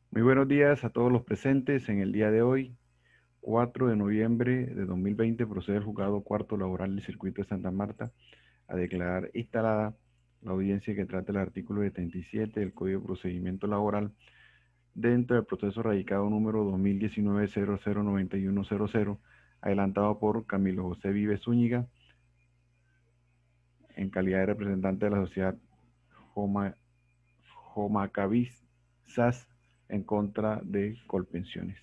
Muy buenos días a todos los presentes. En el día de hoy, 4 de noviembre de 2020, procede el juzgado cuarto laboral del circuito de Santa Marta a declarar instalada la audiencia que trata el artículo 77 del Código de Procedimiento Laboral dentro del proceso radicado número 2019-009100, adelantado por Camilo José Vives Zúñiga, en calidad de representante de la sociedad Jomacavis SAS en contra de Colpensiones.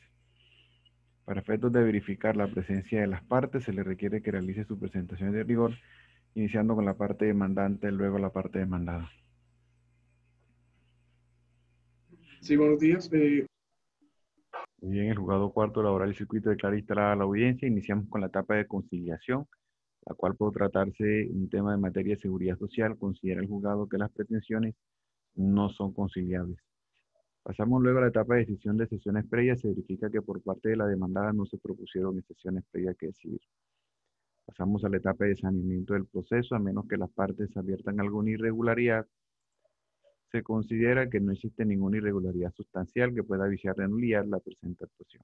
Para efectos de verificar la presencia de las partes, se le requiere que realice su presentación de rigor, iniciando con la parte demandante, luego la parte demandada. Sí, buenos días. Muy bien, el juzgado cuarto laboral y circuito declara instalada la audiencia. Iniciamos con la etapa de conciliación, la cual, por tratarse de un tema de materia de seguridad social, considera el juzgado que las pretensiones no son conciliables. Pasamos luego a la etapa de decisión de sesiones previas. Se verifica que por parte de la demandada no se propusieron sesiones previas que decidir. Pasamos a la etapa de saneamiento del proceso. A menos que las partes adviertan alguna irregularidad, se considera que no existe ninguna irregularidad sustancial que pueda viciar de nulidad la presente actuación.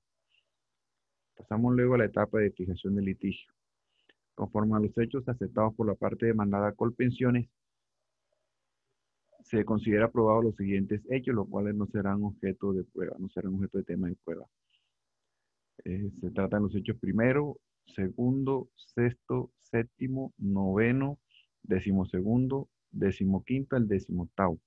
Pasamos luego a la etapa de fijación del litigio. Conforme a los hechos aceptados por la parte demandada Colpensiones, se considera probado los siguientes hechos, los cuales no serán objeto de prueba, no serán objeto de tema de prueba. Se tratan los hechos primero, segundo, sexto, séptimo, noveno, decimosegundo, decimoquinto, el decimoctavo.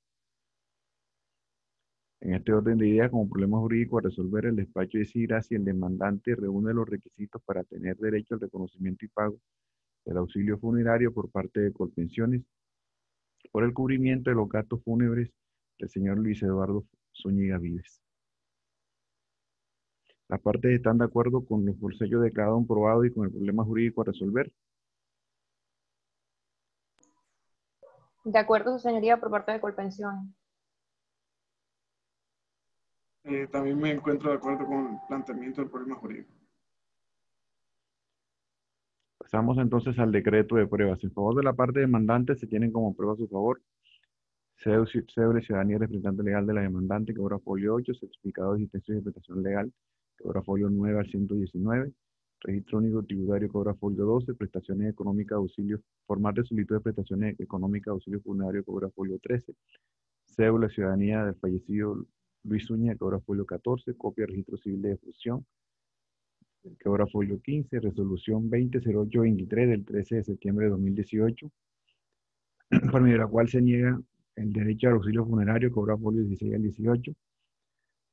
En este orden de ideas, como problema jurídico a resolver, el despacho decidirá si el demandante reúne los requisitos para tener derecho al reconocimiento y pago del auxilio funerario por parte de Colpensiones por el cubrimiento de los gastos fúnebres del señor Luis Eduardo Zúñiga Vives. Las partes están de acuerdo con los sellos declarados probados y con el problema jurídico a resolver. De acuerdo, su señoría, por parte de Colpensiones. También me encuentro de acuerdo con el planteamiento del problema jurídico. Pasamos entonces al decreto de pruebas. En favor de la parte demandante se tienen como prueba a su favor cédula de ciudadanía representante legal de la demandante, que obra folio 8, certificado de existencia y interpretación legal, que obra folio 9 al 119, registro único tributario, que obra folio 12, prestaciones económicas, auxilio, formal de solicitud de prestaciones económicas, auxilio funerario, que obra folio 13, cédula de ciudadanía del fallecido Luis Zúñiga, que obra folio 14, copia de registro civil de defunción, que obra folio 15, resolución 200823 del 13 de septiembre de 2018, por medio de la cual se niega el derecho al auxilio funerario, que obra folio 16 al 18,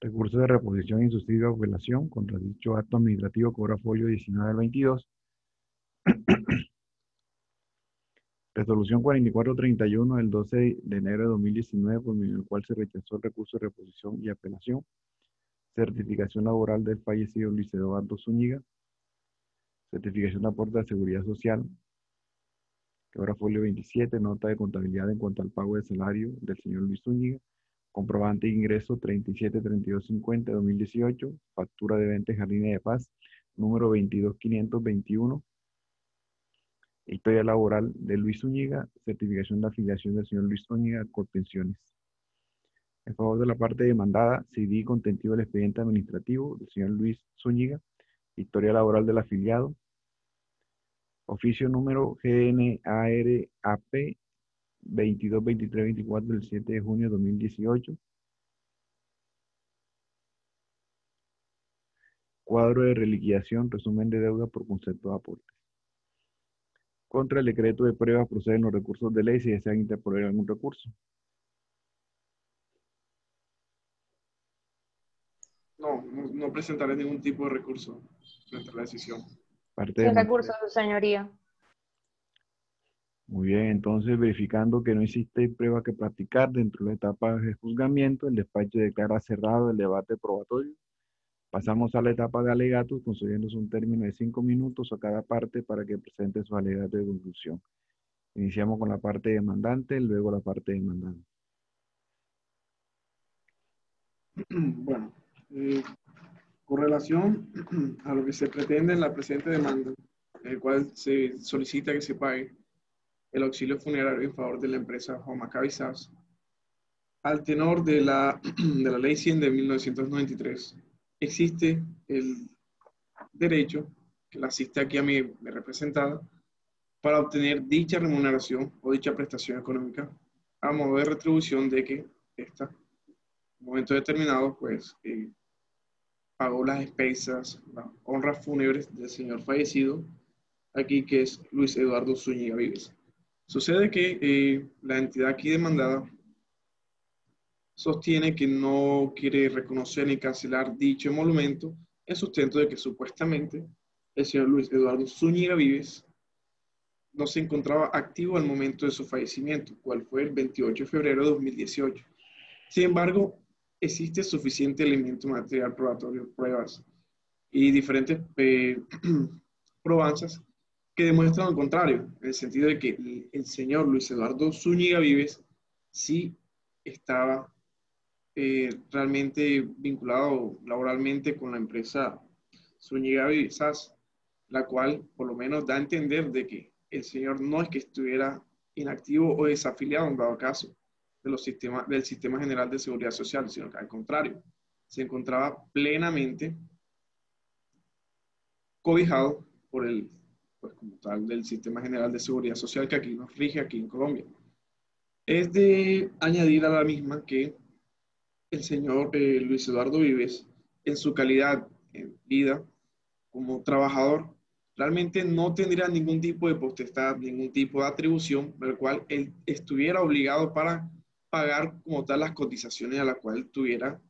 recurso de reposición y subsidio de apelación contra dicho acto administrativo, que obra folio 19 al 22, resolución 4431 del 12 de enero de 2019, por medio del cual se rechazó el recurso de reposición y apelación, certificación laboral del fallecido Luis Eduardo Zúñiga, certificación de aporte de seguridad social, que ahora folio 27, nota de contabilidad en cuanto al pago de salario del señor Luis Zúñiga, comprobante de ingreso 373250 de 2018, factura de venta en Jardines de Paz, número 22521, historia laboral de Luis Zúñiga, certificación de afiliación del señor Luis Zúñiga, Colpensiones. En favor de la parte demandada, CD contentivo del expediente administrativo del señor Luis Zúñiga, historia laboral del afiliado, oficio número GNARAP 22-23-24 del 7 de junio de 2018. Cuadro de reliquidación, resumen de deuda por concepto de aportes. Contra el decreto de pruebas proceden los recursos de ley si desean interponer algún recurso. No presentaré ningún tipo de recurso frente a la decisión. Parte Sin de recurso, su señoría. Muy bien, entonces verificando que no existe prueba que practicar dentro de la etapa de juzgamiento, el despacho declara cerrado el debate probatorio. Pasamos a la etapa de alegatos, concediéndose un término de 5 minutos a cada parte para que presente su alegato de conclusión. Iniciamos con la parte demandante, luego la parte demandada. Bueno, con relación a lo que se pretende en la presente demanda, en el cual se solicita que se pague el auxilio funerario en favor de la empresa Jomacavis SAS, al tenor de de la Ley 100 de 1993, existe el derecho, que la asiste aquí a mi representada, para obtener dicha remuneración o dicha prestación económica a modo de retribución de que esta, en un momento determinado, pues pagó las expensas, las honras fúnebres del señor fallecido, aquí que es Luis Eduardo Zúñiga Vives. Sucede que la entidad aquí demandada sostiene que no quiere reconocer ni cancelar dicho emolumento en sustento de que supuestamente el señor Luis Eduardo Zúñiga Vives no se encontraba activo al momento de su fallecimiento, cual fue el 28 de febrero de 2018. Sin embargo, existe suficiente elemento material probatorio, pruebas y diferentes probanzas que demuestran lo contrario, en el sentido de que el señor Luis Eduardo Zúñiga Vives sí estaba realmente vinculado laboralmente con la empresa Zúñiga Vives SAS, la cual por lo menos da a entender de que el señor no es que estuviera inactivo o desafiliado en dado caso de del Sistema General de Seguridad Social, sino que al contrario, se encontraba plenamente cobijado por pues como tal, del Sistema General de Seguridad Social que aquí nos rige aquí en Colombia. Es de añadir a la misma que el señor Luis Eduardo Vives, en su calidad en vida como trabajador, realmente no tendría ningún tipo de potestad, ningún tipo de atribución, por el cual él estuviera obligado para pagar como tal las cotizaciones a las cuales estuviera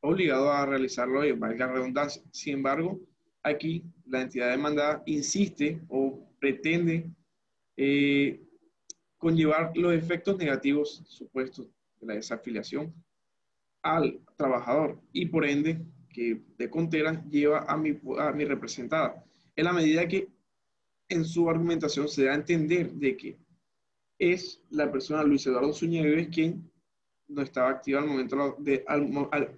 obligado a realizarlo, y valga la redundancia. Sin embargo, aquí la entidad demandada insiste o pretende eh, conllevar los efectos negativos supuestos de la desafiliación al trabajador y por ende que de contera lleva a mi representada. En la medida que en su argumentación se da a entender de que es la persona Luis Eduardo Zúñiga Vives quien no estaba activa al momento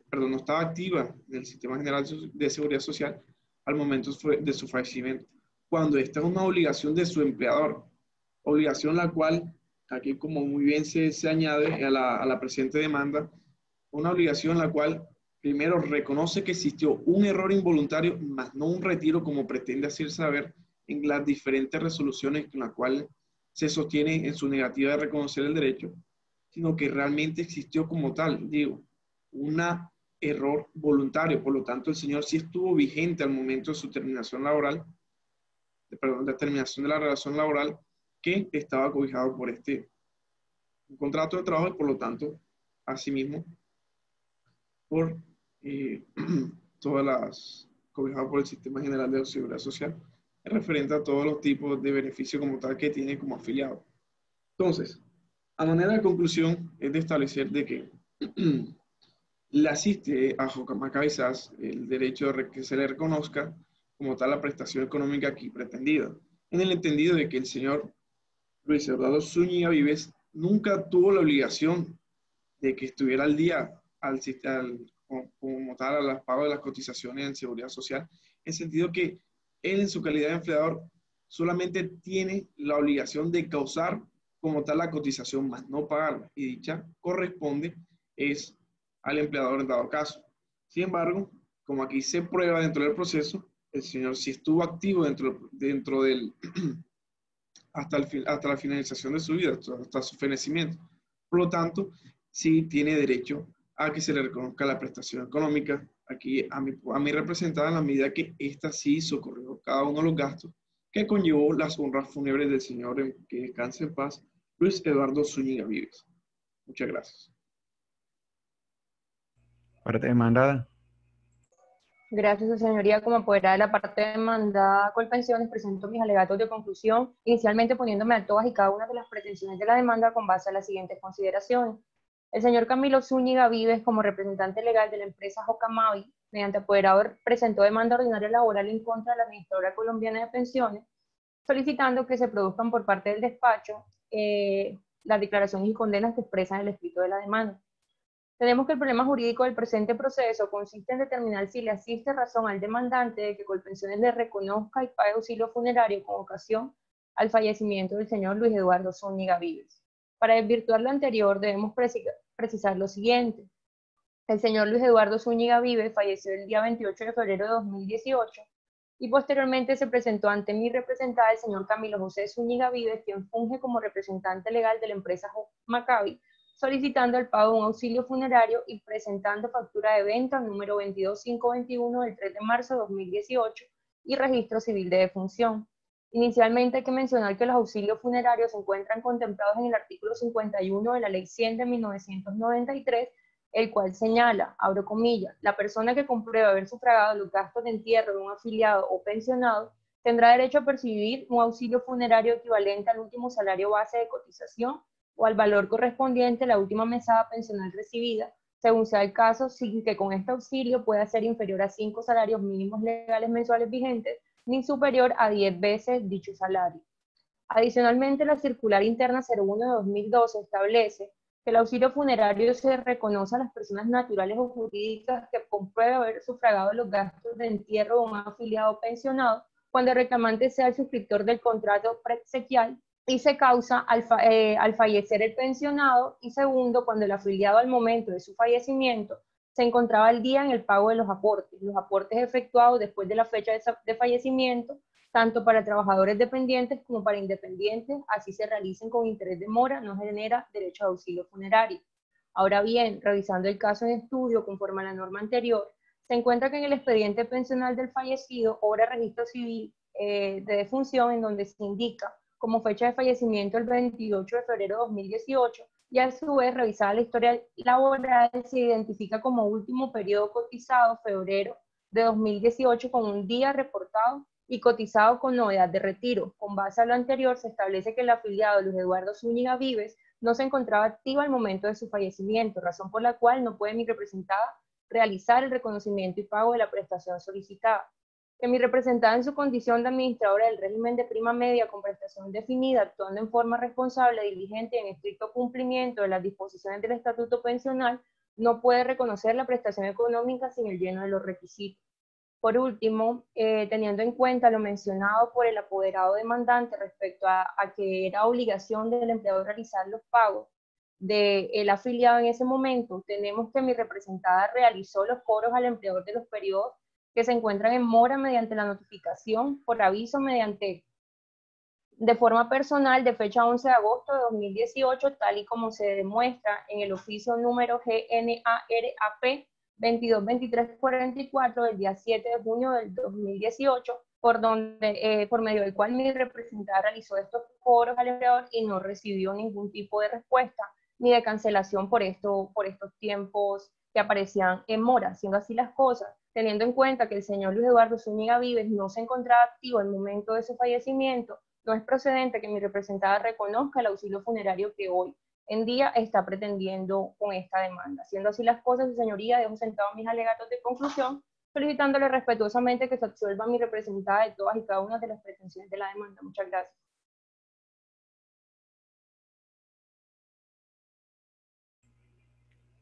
perdón, no estaba activa en el Sistema General de Seguridad Social al momento de su fallecimiento, cuando esta es una obligación de su empleador, obligación la cual, aquí como muy bien se añade a la presente demanda, una obligación la cual primero reconoce que existió un error involuntario, más no un retiro como pretende hacer saber en las diferentes resoluciones con las cuales se sostiene en su negativa de reconocer el derecho, sino que realmente existió como tal, digo, un error voluntario. Por lo tanto, el señor sí estuvo vigente al momento de su terminación laboral, perdón, de terminación de la relación laboral, que estaba cobijado por un contrato de trabajo y por lo tanto, asimismo, por todas las cobijadas por el Sistema General de Seguridad Social, referente a todos los tipos de beneficios como tal que tiene como afiliado. Entonces, a manera de conclusión, es de establecer de que le asiste a Jocamaca SAS el derecho de que se le reconozca como tal la prestación económica aquí pretendida, en el entendido de que el señor Luis Eduardo Zúñiga Vives nunca tuvo la obligación de que estuviera al día como tal a las pago de las cotizaciones en seguridad social, en sentido que él en su calidad de empleador solamente tiene la obligación de causar como tal la cotización, más no pagarla, y dicha corresponde es al empleador en dado caso. Sin embargo, como aquí se prueba dentro del proceso, el señor sí estuvo activo dentro del hasta la finalización de su vida, hasta su fenecimiento. Por lo tanto, sí tiene derecho a que se le reconozca la prestación económica aquí a mi representada en la medida que ésta sí socorrió cada uno de los gastos que conllevó las honras fúnebres del señor, en que descanse en paz, Luis Eduardo Zúñiga Vives. Muchas gracias. Parte demandada. Gracias, su señoría. Como apoderada de la parte demandada Colpensiones, presento mis alegatos de conclusión, inicialmente poniéndome a todas y cada una de las pretensiones de la demanda con base a las siguientes consideraciones. El señor Camilo Zúñiga Vives, como representante legal de la empresa Jocamavi, mediante apoderado, presentó demanda ordinaria laboral en contra de la Administradora Colombiana de Pensiones, solicitando que se produzcan por parte del despacho las declaraciones y condenas que expresan el escrito de la demanda. Tenemos que el problema jurídico del presente proceso consiste en determinar si le asiste razón al demandante de que Colpensiones le reconozca y pague auxilio funerario con ocasión al fallecimiento del señor Luis Eduardo Zúñiga Vives. Para desvirtuar lo anterior, debemos precisar lo siguiente. El señor Luis Eduardo Zúñiga Vives falleció el día 28 de febrero de 2018 y posteriormente se presentó ante mi representada el señor Camilo José Zúñiga Vives, quien funge como representante legal de la empresa Maccabi, solicitando el pago de un auxilio funerario y presentando factura de venta número 22521 del 3 de marzo de 2018 y registro civil de defunción. Inicialmente hay que mencionar que los auxilios funerarios se encuentran contemplados en el artículo 51 de la Ley 100 de 1993, el cual señala, abro comillas, la persona que comprueba haber sufragado los gastos de entierro de un afiliado o pensionado tendrá derecho a percibir un auxilio funerario equivalente al último salario base de cotización o al valor correspondiente a la última mesada pensional recibida, según sea el caso, sin que con este auxilio pueda ser inferior a 5 salarios mínimos legales mensuales vigentes, ni superior a 10 veces dicho salario. Adicionalmente, la Circular Interna 01 de 2012 establece que el auxilio funerario se reconoce a las personas naturales o jurídicas que comprueben haber sufragado los gastos de entierro de un afiliado pensionado cuando el reclamante sea el suscriptor del contrato preexequial y se causa al fallecer el pensionado, y segundo, cuando el afiliado al momento de su fallecimiento se encontraba al día en el pago de los aportes efectuados después de la fecha de fallecimiento, tanto para trabajadores dependientes como para independientes, así se realicen con interés de mora, no genera derecho a auxilio funerario. Ahora bien, revisando el caso en estudio conforme a la norma anterior, se encuentra que en el expediente pensional del fallecido obra registro civil de defunción, en donde se indica como fecha de fallecimiento el 28 de febrero de 2018, y a su vez, revisada la historia laboral, se identifica como último periodo cotizado febrero de 2018 con un día reportado y cotizado con novedad de retiro. Con base a lo anterior, se establece que el afiliado Luis Eduardo Zúñiga Vives no se encontraba activo al momento de su fallecimiento, razón por la cual no puede mi representada realizar el reconocimiento y pago de la prestación solicitada. Que mi representada en su condición de administradora del régimen de prima media con prestación definida, actuando en forma responsable, diligente y en estricto cumplimiento de las disposiciones del estatuto pensional, no puede reconocer la prestación económica sin el lleno de los requisitos. Por último, teniendo en cuenta lo mencionado por el apoderado demandante respecto a que era obligación del empleador realizar los pagos del afiliado en ese momento, tenemos que mi representada realizó los cobros al empleador de los periodos que se encuentran en mora mediante la notificación por aviso de forma personal de fecha 11 de agosto de 2018, tal y como se demuestra en el oficio número GNARAP 222344 del día 7 de junio del 2018, por medio del cual mi representada realizó estos cobros al empleador y no recibió ningún tipo de respuesta ni de cancelación por estos tiempos que aparecían en mora. Siendo así las cosas, teniendo en cuenta que el señor Luis Eduardo Zúñiga Vives no se encontraba activo al momento de su fallecimiento, no es procedente que mi representada reconozca el auxilio funerario que hoy en día está pretendiendo con esta demanda. Siendo así las cosas, su señoría, dejo sentados mis alegatos de conclusión, solicitándole respetuosamente que se absuelva a mi representada de todas y cada una de las pretensiones de la demanda. Muchas gracias.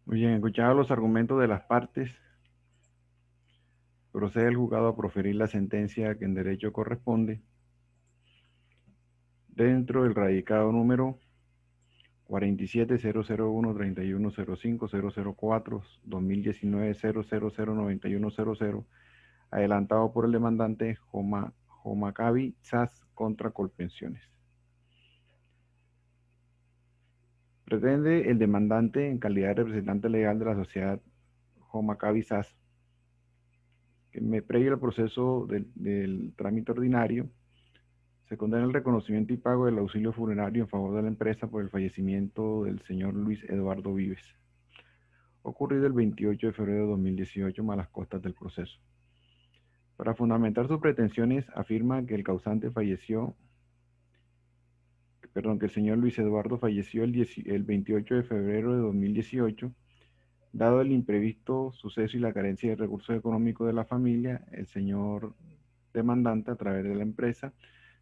Muy bien, escuchados los argumentos de las partes, procede el juzgado a proferir la sentencia que en derecho corresponde dentro del radicado número 47-001-3105-004-2019-0009100, adelantado por el demandante Maccabi SAS contra Colpensiones. Pretende el demandante, en calidad de representante legal de la sociedad Maccabi SAS, que previo al proceso del trámite ordinario, se condena el reconocimiento y pago del auxilio funerario en favor de la empresa por el fallecimiento del señor Luis Eduardo Vives, ocurrido el 28 de febrero de 2018, a las costas del proceso. Para fundamentar sus pretensiones, afirma que el señor Luis Eduardo falleció el 28 de febrero de 2018. Dado el imprevisto suceso y la carencia de recursos económicos de la familia, el señor demandante, a través de la empresa,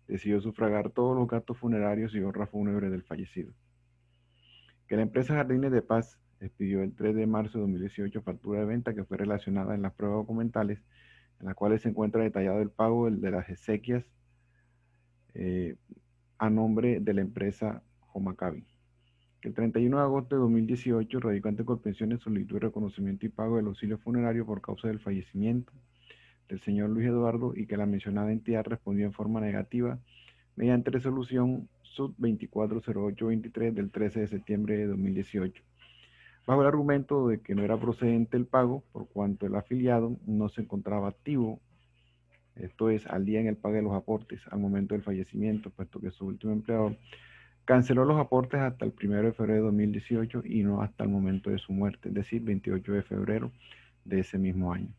decidió sufragar todos los gastos funerarios y honra fúnebre del fallecido. Que la empresa Jardines de Paz expidió el 3 de marzo de 2018 factura de venta que fue relacionada en las pruebas documentales, en las cuales se encuentra detallado el pago de las exequias a nombre de la empresa Maccabi. que el 31 de agosto de 2018, radicante Colpensiones solicitó el reconocimiento y pago del auxilio funerario por causa del fallecimiento del señor Luis Eduardo y que la mencionada entidad respondió en forma negativa mediante resolución sub 240823 del 13 de septiembre de 2018, bajo el argumento de que no era procedente el pago por cuanto el afiliado no se encontraba activo, esto es, al día en el pago de los aportes al momento del fallecimiento, puesto que su último empleador canceló los aportes hasta el 1 de febrero de 2018 y no hasta el momento de su muerte, es decir, 28 de febrero de ese mismo año.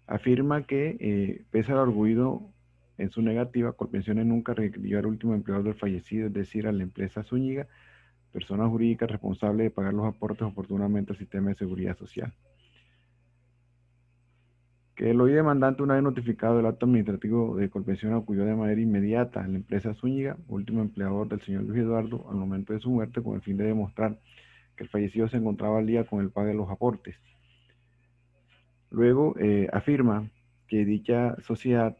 Afirma que, pese al arguido en su negativa, Colpensiones nunca requirió al último empleador del fallecido, es decir, a la empresa Zúñiga, persona jurídica responsable de pagar los aportes oportunamente al sistema de seguridad social. Que el hoy demandante, una vez notificado el acto administrativo de Colpensión, acudió de manera inmediata a la empresa Zúñiga, último empleador del señor Luis Eduardo, al momento de su muerte, con el fin de demostrar que el fallecido se encontraba al día con el pago de los aportes. Luego afirma que dicha sociedad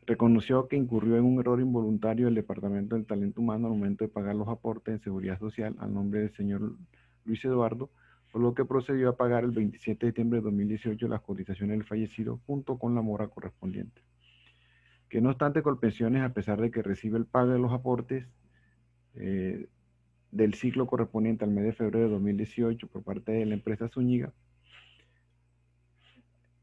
reconoció que incurrió en un error involuntario del Departamento del Talento Humano al momento de pagar los aportes en seguridad social al nombre del señor Luis Eduardo, por lo que procedió a pagar el 27 de septiembre de 2018 las cotizaciones del fallecido junto con la mora correspondiente. Que no obstante, Colpensiones, a pesar de que recibe el pago de los aportes del ciclo correspondiente al mes de febrero de 2018 por parte de la empresa Zúñiga,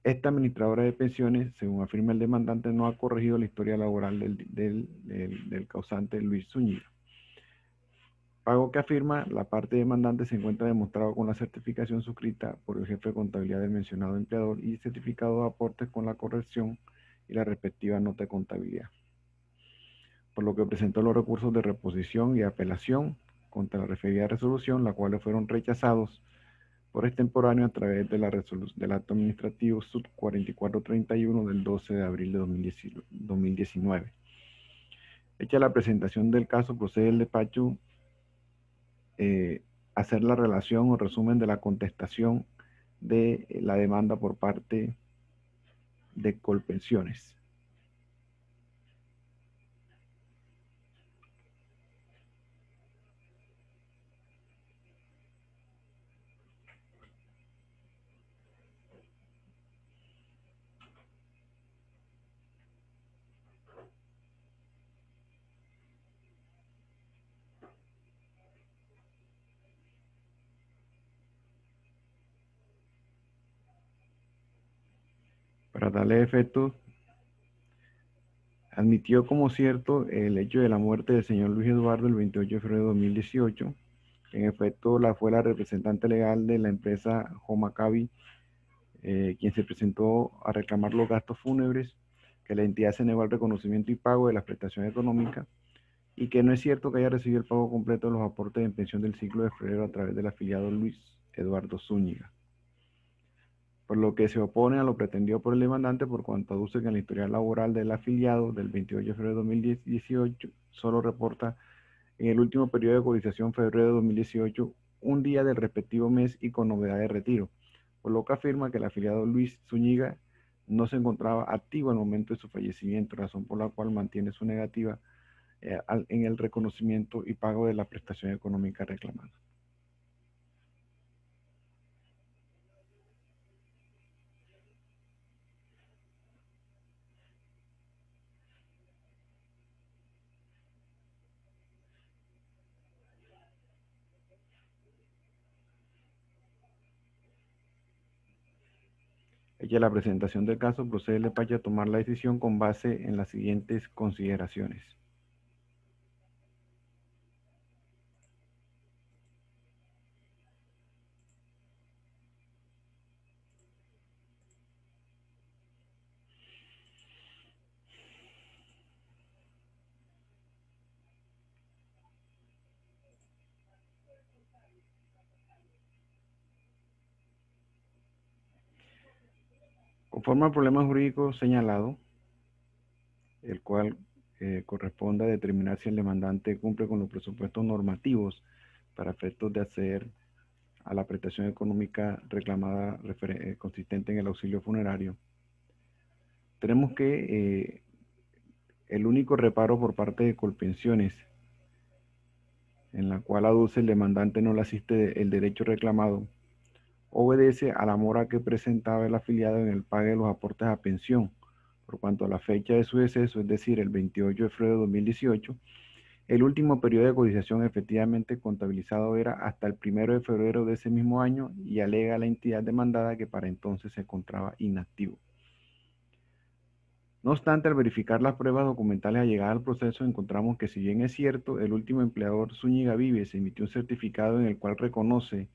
esta administradora de pensiones, según afirma el demandante, no ha corregido la historia laboral del causante Luis Zúñiga. Pago que afirma la parte demandante se encuentra demostrado con la certificación suscrita por el jefe de contabilidad del mencionado empleador y certificado de aportes con la corrección y la respectiva nota de contabilidad. Por lo que presentó los recursos de reposición y apelación contra la referida resolución, las cuales fueron rechazados por extemporáneo a través de del acto administrativo sub 4431 del 12 de abril de 2019. Hecha la presentación del caso, procede el despacho hacer la relación o resumen de la contestación de la demanda por parte de Colpensiones. Para darle efecto, admitió como cierto el hecho de la muerte del señor Luis Eduardo el 28 de febrero de 2018. En efecto, fue la representante legal de la empresa Homacabi quien se presentó a reclamar los gastos fúnebres, que la entidad se negó al reconocimiento y pago de las prestaciones económicas y que no es cierto que haya recibido el pago completo de los aportes en pensión del ciclo de febrero a través del afiliado Luis Eduardo Zúñiga. Por lo que se opone a lo pretendido por el demandante por cuanto aduce que en la historial laboral del afiliado del 28 de febrero de 2018 solo reporta en el último periodo de cotización febrero de 2018 un día del respectivo mes y con novedad de retiro, por lo que afirma que el afiliado Luis Zúñiga no se encontraba activo al momento de su fallecimiento, razón por la cual mantiene su negativa en el reconocimiento y pago de la prestación económica reclamada. Hecha la presentación del caso, procede el despacho a tomar la decisión con base en las siguientes consideraciones. Conforme al problema jurídico señalado, el cual corresponde a determinar si el demandante cumple con los presupuestos normativos para efectos de acceder a la prestación económica reclamada consistente en el auxilio funerario. Tenemos que el único reparo por parte de Colpensiones en la cual aduce el demandante no le asiste el derecho reclamado, obedece a la mora que presentaba el afiliado en el pago de los aportes a pensión, por cuanto a la fecha de su deceso, es decir, el 28 de febrero de 2018, el último periodo de cotización efectivamente contabilizado era hasta el 1 de febrero de ese mismo año y alega a la entidad demandada que para entonces se encontraba inactivo. No obstante, al verificar las pruebas documentales allegadas al proceso, encontramos que si bien es cierto, el último empleador Zúñiga Vives emitió un certificado en el cual reconoce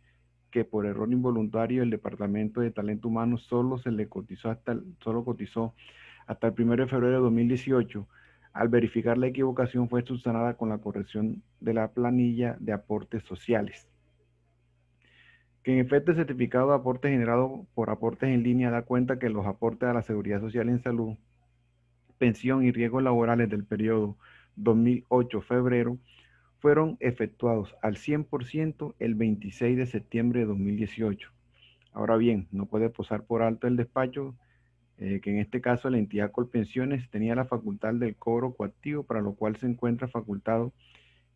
que por error involuntario el Departamento de Talento Humano solo cotizó hasta el 1 de febrero de 2018, al verificar la equivocación fue subsanada con la corrección de la planilla de aportes sociales. Que en efecto el certificado de aporte generado por aportes en línea da cuenta que los aportes a la Seguridad Social en Salud, pensión y riesgos laborales del periodo 2008 febrero fueron efectuados al 100% el 26 de septiembre de 2018. Ahora bien, no puede posar por alto el despacho que en este caso la entidad Colpensiones tenía la facultad del cobro coactivo, para lo cual se encuentra facultado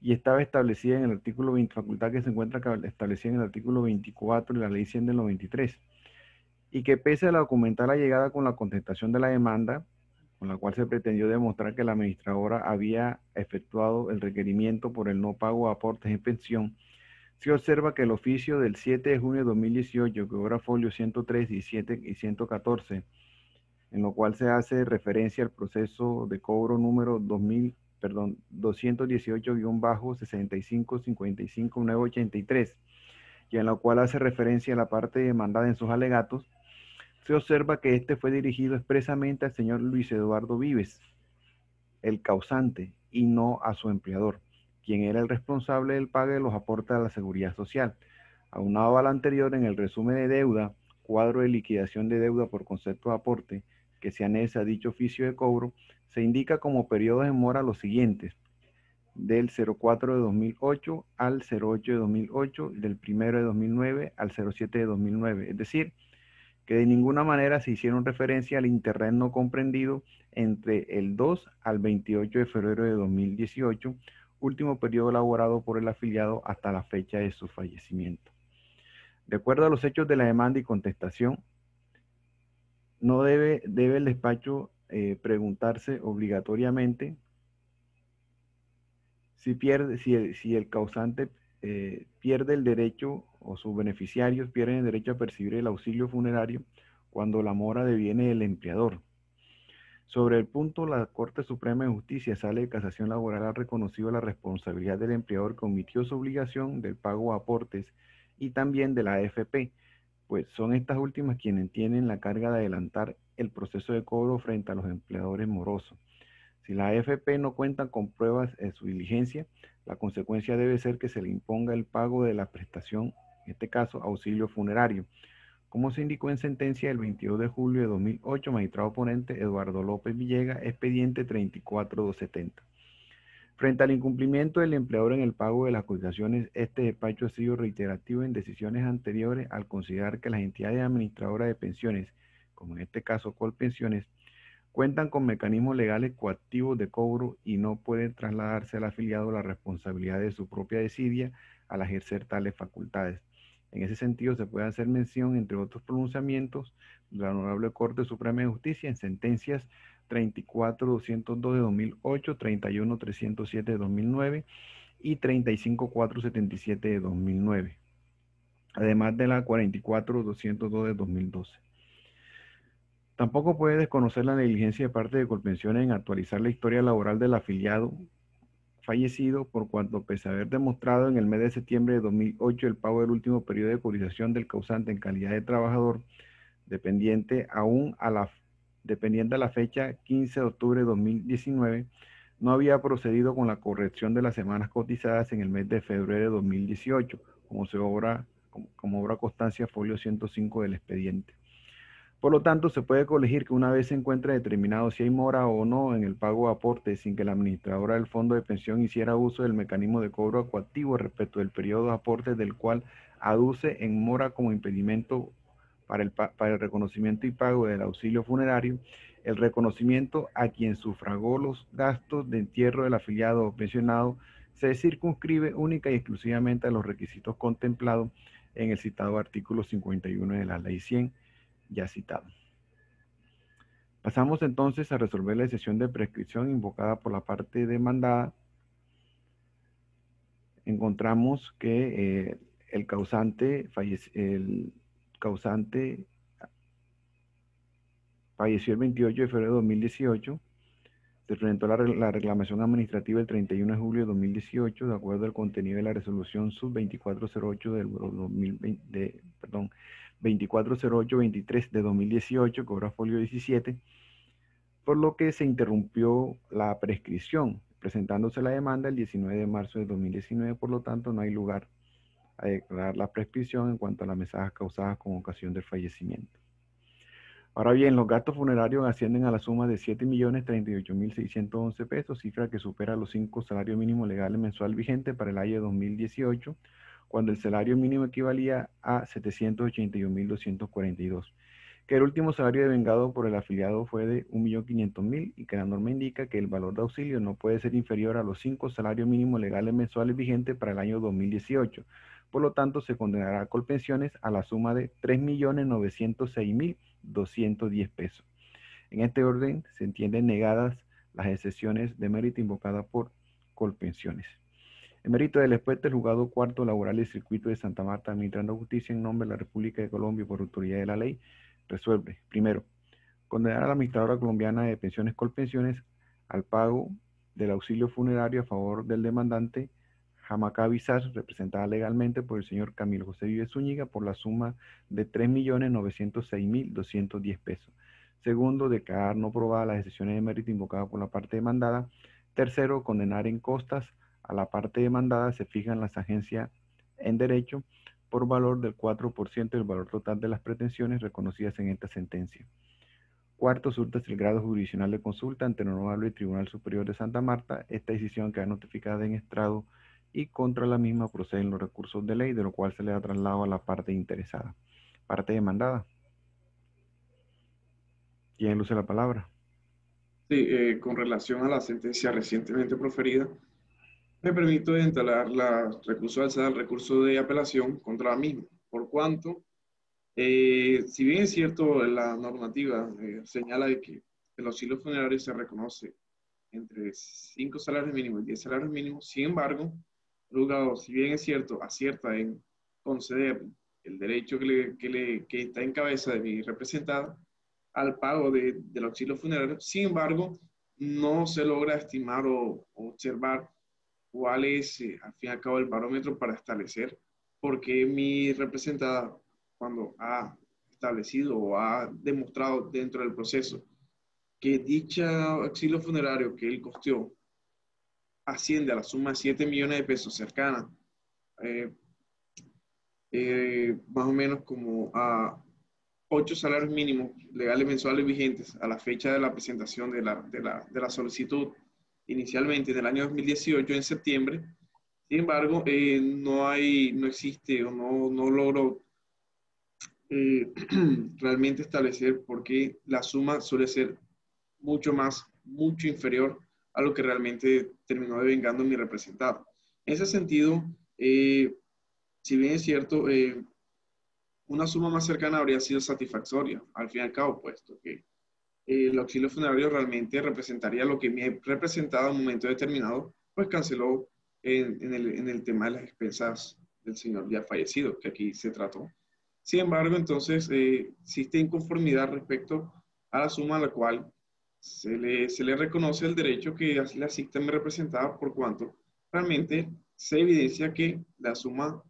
y estaba establecida en el artículo 20, facultad que se encuentra establecida en el artículo 24 de la Ley 100 del 93, y que pese a la documental allegada con la contestación de la demanda, con la cual se pretendió demostrar que la administradora había efectuado el requerimiento por el no pago de aportes en pensión, se observa que el oficio del 7 de junio de 2018, que obra folio 103, 17 y 114, en lo cual se hace referencia al proceso de cobro número 218-6555-983, y en lo cual hace referencia a la parte demandada en sus alegatos, se observa que este fue dirigido expresamente al señor Luis Eduardo Vives, el causante, y no a su empleador, quien era el responsable del pago de los aportes a la Seguridad Social. Aunado al anterior, en el resumen de deuda, cuadro de liquidación de deuda por concepto de aporte, que se anexa a dicho oficio de cobro, se indica como periodos de mora los siguientes: del 04 de 2008 al 08 de 2008, del 1 de 2009 al 07 de 2009, es decir, que de ninguna manera se hicieron referencia al interregno no comprendido entre el 2 al 28 de febrero de 2018, último periodo elaborado por el afiliado hasta la fecha de su fallecimiento. De acuerdo a los hechos de la demanda y contestación, no debe el despacho preguntarse obligatoriamente si el causante pierde el derecho, o sus beneficiarios pierden el derecho a percibir el auxilio funerario cuando la mora deviene del empleador. Sobre el punto, la Corte Suprema de Justicia, Sala de Casación Laboral, ha reconocido la responsabilidad del empleador que omitió su obligación del pago de aportes y también de la AFP, pues son estas últimas quienes tienen la carga de adelantar el proceso de cobro frente a los empleadores morosos. Si la AFP no cuenta con pruebas de su diligencia, la consecuencia debe ser que se le imponga el pago de la prestación, en este caso auxilio funerario, como se indicó en sentencia del 22 de julio de 2008, magistrado ponente Eduardo López Villegas, expediente 34270. Frente al incumplimiento del empleador en el pago de las cotizaciones, este despacho ha sido reiterativo en decisiones anteriores al considerar que las entidades administradoras de pensiones, como en este caso Colpensiones, cuentan con mecanismos legales coactivos de cobro y no pueden trasladarse al afiliado la responsabilidad de su propia desidia al ejercer tales facultades. En ese sentido, se puede hacer mención, entre otros pronunciamientos, de la Honorable Corte Suprema de Justicia en sentencias 34.202 de 2008, 31.307 de 2009 y 35.477 de 2009, además de la 44.202 de 2012. Tampoco puede desconocer la negligencia de parte de Colpensiones en actualizar la historia laboral del afiliado fallecido, por cuanto, pese a haber demostrado en el mes de septiembre de 2008 el pago del último periodo de cotización del causante en calidad de trabajador dependiente dependiente a la fecha 15 de octubre de 2019, no había procedido con la corrección de las semanas cotizadas en el mes de febrero de 2018, como obra constancia folio 105 del expediente. Por lo tanto, se puede colegir que una vez se encuentre determinado si hay mora o no en el pago de aportes sin que la administradora del fondo de pensión hiciera uso del mecanismo de cobro coactivo respecto del periodo de aportes del cual aduce en mora como impedimento para el reconocimiento y pago del auxilio funerario, el reconocimiento a quien sufragó los gastos de entierro del afiliado o pensionado se circunscribe única y exclusivamente a los requisitos contemplados en el citado artículo 51 de la Ley 100, ya citado. Pasamos entonces a resolver la excepción de prescripción invocada por la parte demandada. Encontramos que el causante falleció el 28 de febrero de 2018. Se presentó la reclamación administrativa el 31 de julio de 2018, de acuerdo al contenido de la resolución sub 2408 del 2408-23 de 2018, que ahora folio 17, por lo que se interrumpió la prescripción, presentándose la demanda el 19 de marzo de 2019, por lo tanto no hay lugar a declarar la prescripción en cuanto a las mesadas causadas con ocasión del fallecimiento. Ahora bien, los gastos funerarios ascienden a la suma de 7.038.611 pesos, cifra que supera los 5 salarios mínimos legales mensual vigentes para el año 2018, cuando el salario mínimo equivalía a 781.242, que el último salario devengado por el afiliado fue de 1.500.000 y que la norma indica que el valor de auxilio no puede ser inferior a los 5 salarios mínimos legales mensuales vigentes para el año 2018. Por lo tanto, se condenará a Colpensiones a la suma de 3.906.210 pesos. En este orden se entienden negadas las excepciones de mérito invocadas por Colpensiones. En mérito del expuesto, el juzgado cuarto laboral del circuito de Santa Marta, administrando justicia en nombre de la República de Colombia y por autoridad de la ley, resuelve, primero, condenar a la administradora colombiana de pensiones Colpensiones al pago del auxilio funerario a favor del demandante Jamacá Bizar, representada legalmente por el señor Camilo José Vives Zúñiga, por la suma de 3.906.210 pesos. Segundo, declarar no probadas las excepciones de mérito invocadas por la parte demandada. Tercero, condenar en costas a la parte demandada, se fijan las agencias en derecho por valor del 4% del valor total de las pretensiones reconocidas en esta sentencia. Cuarto, surta el grado jurisdiccional de consulta ante el Honorable Tribunal Superior de Santa Marta. Esta decisión queda notificada en estrado y contra la misma proceden los recursos de ley, de lo cual se le da traslado a la parte interesada. Parte demandada. ¿Quién luce la palabra? Sí, con relación a la sentencia recientemente proferida, me permito instalar el recurso de apelación contra la misma, por cuanto, si bien es cierto, la normativa señala de que el auxilio funerario se reconoce entre 5 salarios mínimos y 10 salarios mínimos, sin embargo, el juzgado, si bien es cierto, acierta en conceder el derecho que está en cabeza de mi representada al pago del auxilio funerario, sin embargo, no se logra estimar o observar cuál es, al fin y al cabo, el barómetro para establecer por qué mi representada, cuando ha establecido o ha demostrado dentro del proceso que dicha auxilio funerario que él costeó asciende a la suma de 7 millones de pesos cercana, más o menos como a 8 salarios mínimos legales mensuales vigentes a la fecha de la presentación de la solicitud inicialmente en el año 2018, en septiembre. Sin embargo, no existe o no logro realmente establecer por qué la suma suele ser mucho inferior a lo que realmente terminó devengando mi representado. En ese sentido, si bien es cierto, una suma más cercana habría sido satisfactoria, al fin y al cabo, puesto que el auxilio funerario realmente representaría lo que mi representado en un momento determinado, pues canceló en el tema de las expensas del señor ya fallecido, que aquí se trató. Sin embargo, entonces, existe inconformidad respecto a la suma a la cual se le reconoce el derecho que así la asiste me representaba, por cuanto realmente se evidencia que la suma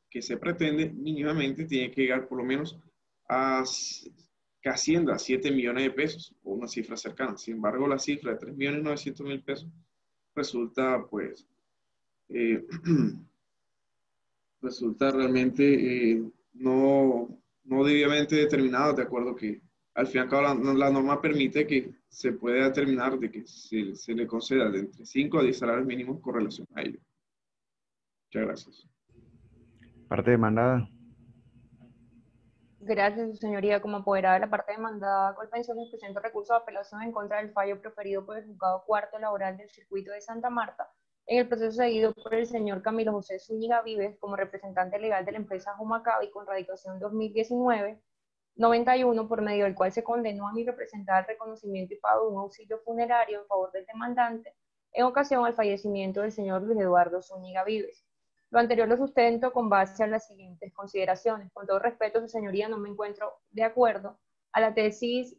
que se pretende mínimamente tiene que llegar por lo menos a que ascienda a 7 millones de pesos o una cifra cercana. Sin embargo, la cifra de 3.900.000 pesos resulta, pues, resulta realmente no debidamente determinado, de acuerdo que al fin y al cabo la norma permite que se pueda determinar de que se le conceda de entre 5 a 10 salarios mínimos con relación a ello. Muchas gracias. Parte demandada. Gracias, su señoría. Como apoderada de la parte demandada, Colpensiones presento recurso de apelación en contra del fallo proferido por el juzgado cuarto laboral del circuito de Santa Marta, en el proceso seguido por el señor Camilo José Zúñiga Vives como representante legal de la empresa Humacabi con radicación 2019-91, por medio del cual se condenó a mi representada al reconocimiento y pago de un auxilio funerario en favor del demandante en ocasión al fallecimiento del señor Luis Eduardo Zúñiga Vives. Lo anterior lo sustento con base a las siguientes consideraciones. Con todo respeto, su señoría, no me encuentro de acuerdo a la tesis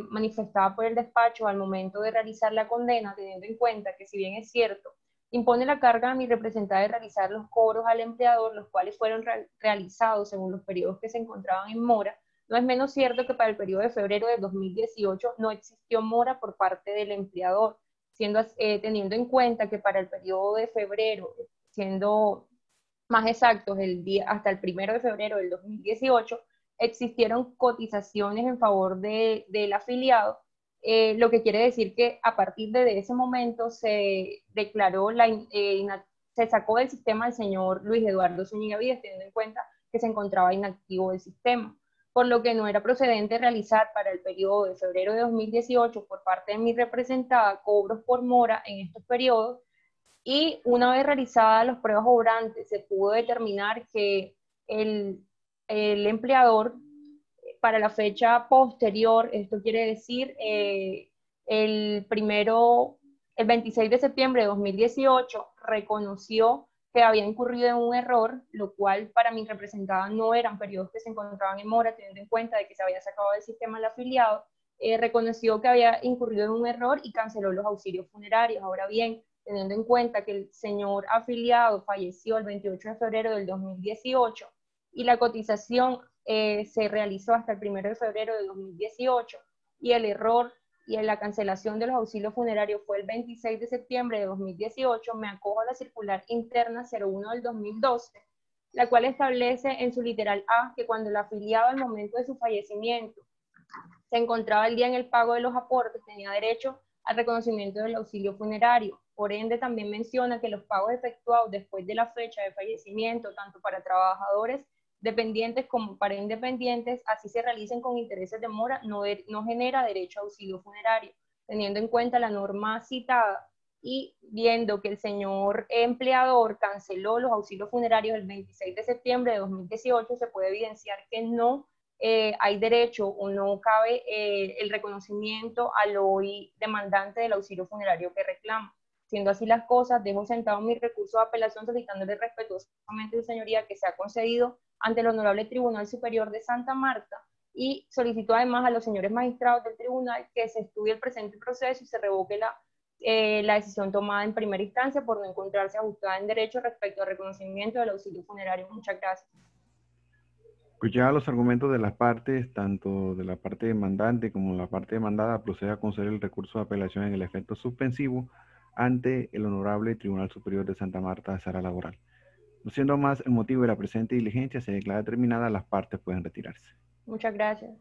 manifestada por el despacho al momento de realizar la condena, teniendo en cuenta que, si bien es cierto, impone la carga a mi representada de realizar los cobros al empleador, los cuales fueron realizados según los periodos que se encontraban en mora, no es menos cierto que para el periodo de febrero de 2018 no existió mora por parte del empleador, teniendo en cuenta que para el periodo de febrero, siendo más exactos, hasta el 1 de febrero del 2018, existieron cotizaciones en favor del afiliado, lo que quiere decir que a partir de ese momento se declaró, se sacó del sistema el señor Luis Eduardo Zúñiga Vives, teniendo en cuenta que se encontraba inactivo el sistema, por lo que no era procedente realizar para el periodo de febrero de 2018 por parte de mi representada cobros por mora en estos periodos. Y una vez realizadas las pruebas obrantes, se pudo determinar que el empleador, para la fecha posterior, esto quiere decir el 26 de septiembre de 2018, reconoció que había incurrido en un error, lo cual para mi representada no eran periodos que se encontraban en mora, teniendo en cuenta de que se había sacado del sistema el afiliado, reconoció que había incurrido en un error y canceló los auxilios funerarios. Ahora bien, teniendo en cuenta que el señor afiliado falleció el 28 de febrero del 2018 y la cotización se realizó hasta el 1 de febrero de 2018 y el error y la cancelación de los auxilios funerarios fue el 26 de septiembre de 2018, me acojo a la circular interna 01 del 2012, la cual establece en su literal A que cuando el afiliado al momento de su fallecimiento se encontraba al día en el pago de los aportes, tenía derecho al reconocimiento del auxilio funerario. Por ende, también menciona que los pagos efectuados después de la fecha de fallecimiento, tanto para trabajadores dependientes como para independientes, así se realicen con intereses de mora, no genera derecho a auxilio funerario. Teniendo en cuenta la norma citada y viendo que el señor empleador canceló los auxilios funerarios el 26 de septiembre de 2018, se puede evidenciar que no hay derecho o no cabe el reconocimiento al hoy demandante del auxilio funerario que reclama. Siendo así las cosas, dejo sentado mi recurso de apelación solicitándole respetuosamente a su señoría que sea concedido ante el Honorable Tribunal Superior de Santa Marta y solicito además a los señores magistrados del tribunal que se estudie el presente proceso y se revoque la decisión tomada en primera instancia por no encontrarse ajustada en derecho respecto al reconocimiento del auxilio funerario. Muchas gracias. Pues ya los argumentos de las partes, tanto de la parte demandante como la parte demandada, procede a conceder el recurso de apelación en el efecto suspensivo ante el Honorable Tribunal Superior de Santa Marta de Sala Laboral. No siendo más el motivo de la presente diligencia, se declara terminada, las partes pueden retirarse. Muchas gracias.